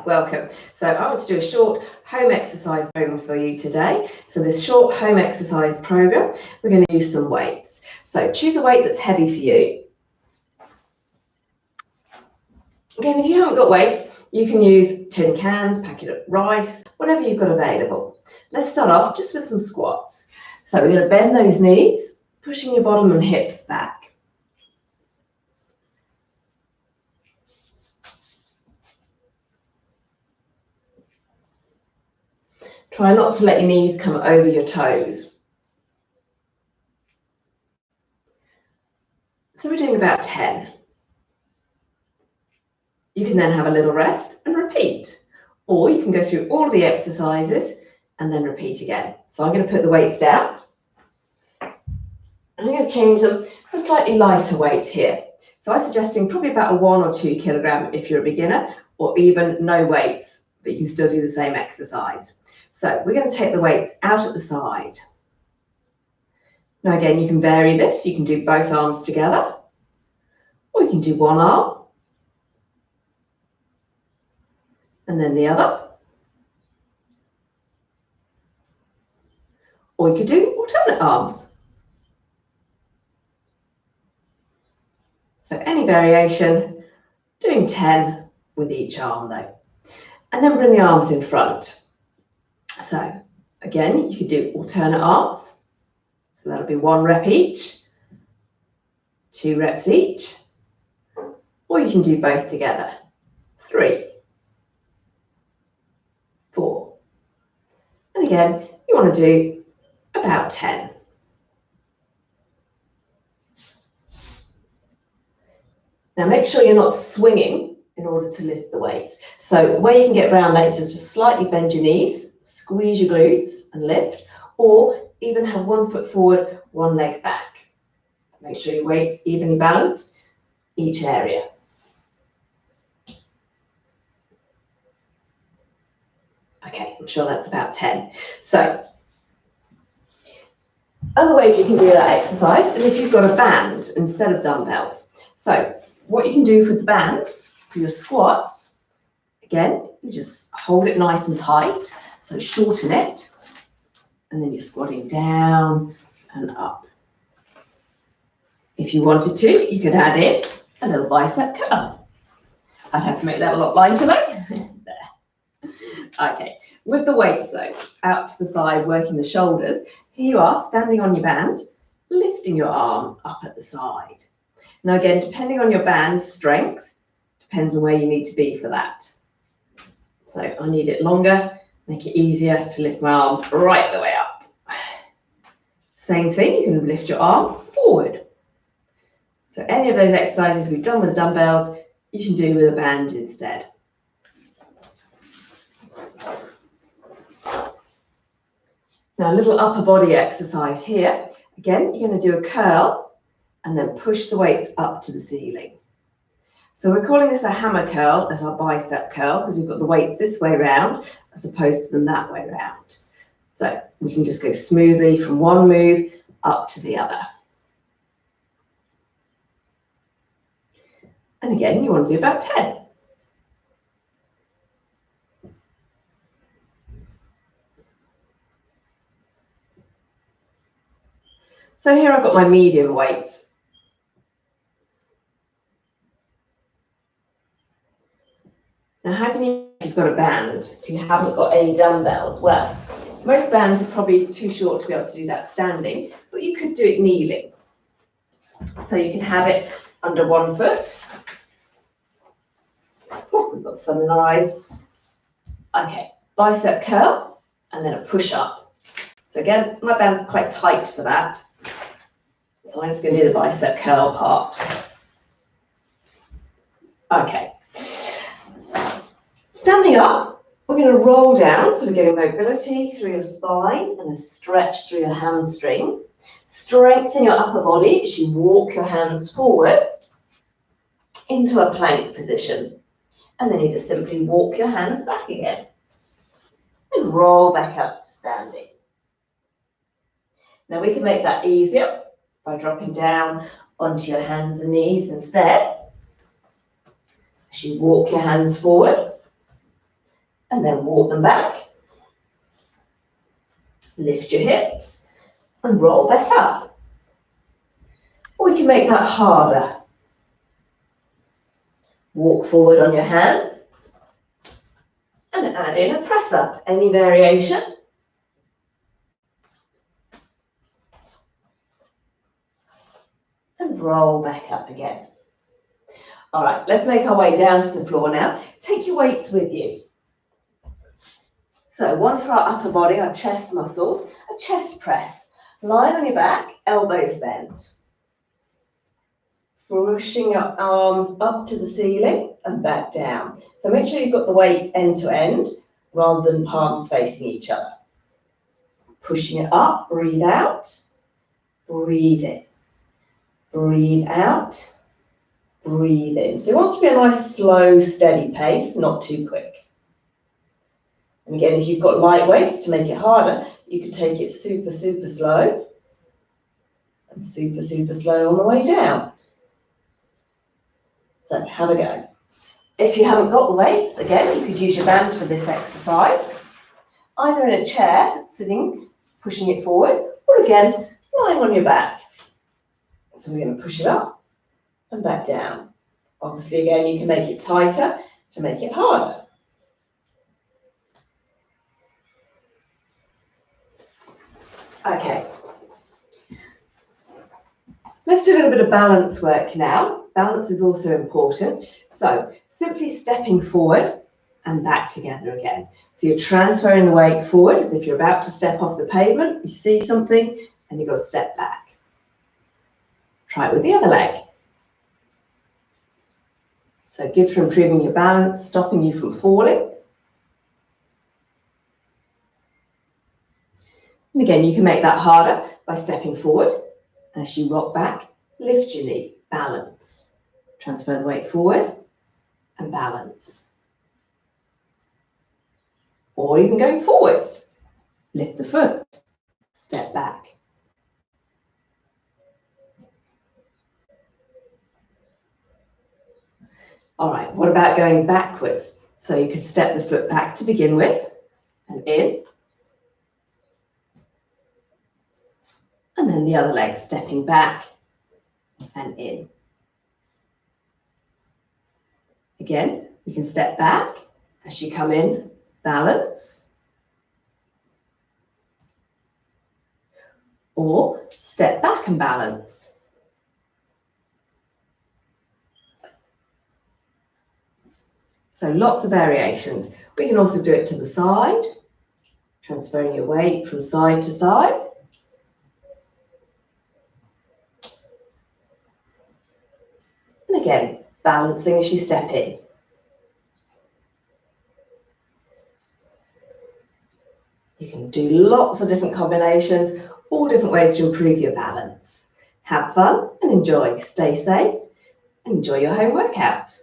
welcome. So I want to do a short home exercise program for you today. So this short home exercise program, we're going to use some weights. So choose a weight that's heavy for you. Again, if you haven't got weights, you can use tin cans, packet of rice, whatever you've got available. Let's start off just with some squats. So we're going to bend those knees, pushing your bottom and hips back. Try not to let your knees come over your toes. So we're doing about 10. You can then have a little rest and repeat. Or you can go through all of the exercises and then repeat again. So I'm going to put the weights down. And I'm going to change them for a slightly lighter weight here. So I'm suggesting probably about a 1 or 2 kilogram if you're a beginner, or even no weights, but you can still do the same exercise. So we're going to take the weights out at the side. Now again, you can vary this. You can do both arms together, or you can do one arm and then the other. Or you could do alternate arms. So any variation, doing 10 with each arm though. And then bring the arms in front. So again, you could do alternate arms. So that'll be 1 rep each, 2 reps each, or you can do both together. 3, 4. And again, you want to do about 10. Now make sure you're not swinging in order to lift the weights. So the way you can get around that is just to slightly bend your knees, squeeze your glutes and lift, or even have 1 foot forward, 1 leg back. Make sure your weights evenly balanced each area. Okay, I'm sure that's about 10. So other ways you can do that exercise is if you've got a band instead of dumbbells. So what you can do with the band for your squats, again, you just hold it nice and tight. So shorten it, and then you're squatting down and up. If you wanted to, you could add in a little bicep curl. I'd have to make that a lot lighter though. There. Okay, with the weights though, out to the side, working the shoulders, here you are standing on your band, lifting your arm up at the side. Now again, depending on your band strength, depends on where you need to be for that. So I need it longer, make it easier to lift my arm right the way up. Same thing, you can lift your arm forward. So any of those exercises we've done with dumbbells, you can do with a band instead. Now a little upper body exercise here. Again, you're going to do a curl and then push the weights up to the ceiling. So we're calling this a hammer curl as our bicep curl because we've got the weights this way round as opposed to them that way round. So we can just go smoothly from one move up to the other. And again, you want to do about 10. So here I've got my medium weights. Now, how can you, if you've got a band, if you haven't got any dumbbells? Well, most bands are probably too short to be able to do that standing, but you could do it kneeling. So you can have it under 1 foot. Oh, we've got the sun in our eyes. Okay, bicep curl, and then a push up. So again, my band's quite tight for that. So I'm just going to do the bicep curl part. Okay. Standing up, we're going to roll down, so we're getting mobility through your spine and a stretch through your hamstrings. Strengthen your upper body as you walk your hands forward into a plank position. And then you just simply walk your hands back again. And roll back up to standing. Now we can make that easier by dropping down onto your hands and knees instead. As you walk your hands forward. and then walk them back. Lift your hips and roll back up. Or we can make that harder. Walk forward on your hands and add in a press up, any variation. And roll back up again. All right, let's make our way down to the floor now. Take your weights with you. So one for our upper body, our chest muscles, a chest press. Lying on your back, elbows bent. Pushing your arms up to the ceiling and back down. So make sure you've got the weights end to end rather than palms facing each other. Pushing it up, breathe out, breathe in. Breathe out, breathe in. So it wants to be a nice, slow, steady pace, not too quick. And again, if you've got light weights to make it harder, you could take it super, super slow and super, super slow on the way down. So have a go. If you haven't got the weights, again, you could use your band for this exercise, either in a chair, sitting, pushing it forward, or again, lying on your back. So we're going to push it up and back down. Obviously, again, you can make it tighter to make it harder. Okay. Let's do a little bit of balance work now. Balance is also important. So simply stepping forward and back together again. So you're transferring the weight forward as if you're about to step off the pavement. You see something and you've got to step back. Try it with the other leg. So good for improving your balance, stopping you from falling. And again, you can make that harder by stepping forward. As you rock back, lift your knee, balance. Transfer the weight forward and balance. Or even going forwards. Lift the foot, step back. All right, what about going backwards? So you could step the foot back to begin with and in. And then the other leg stepping back and in. Again, you can step back as you come in, balance. Or step back and balance. So lots of variations. We can also do it to the side, transferring your weight from side to side. And again, balancing as you step in. You can do lots of different combinations, all different ways to improve your balance. Have fun and enjoy. Stay safe and enjoy your home workout.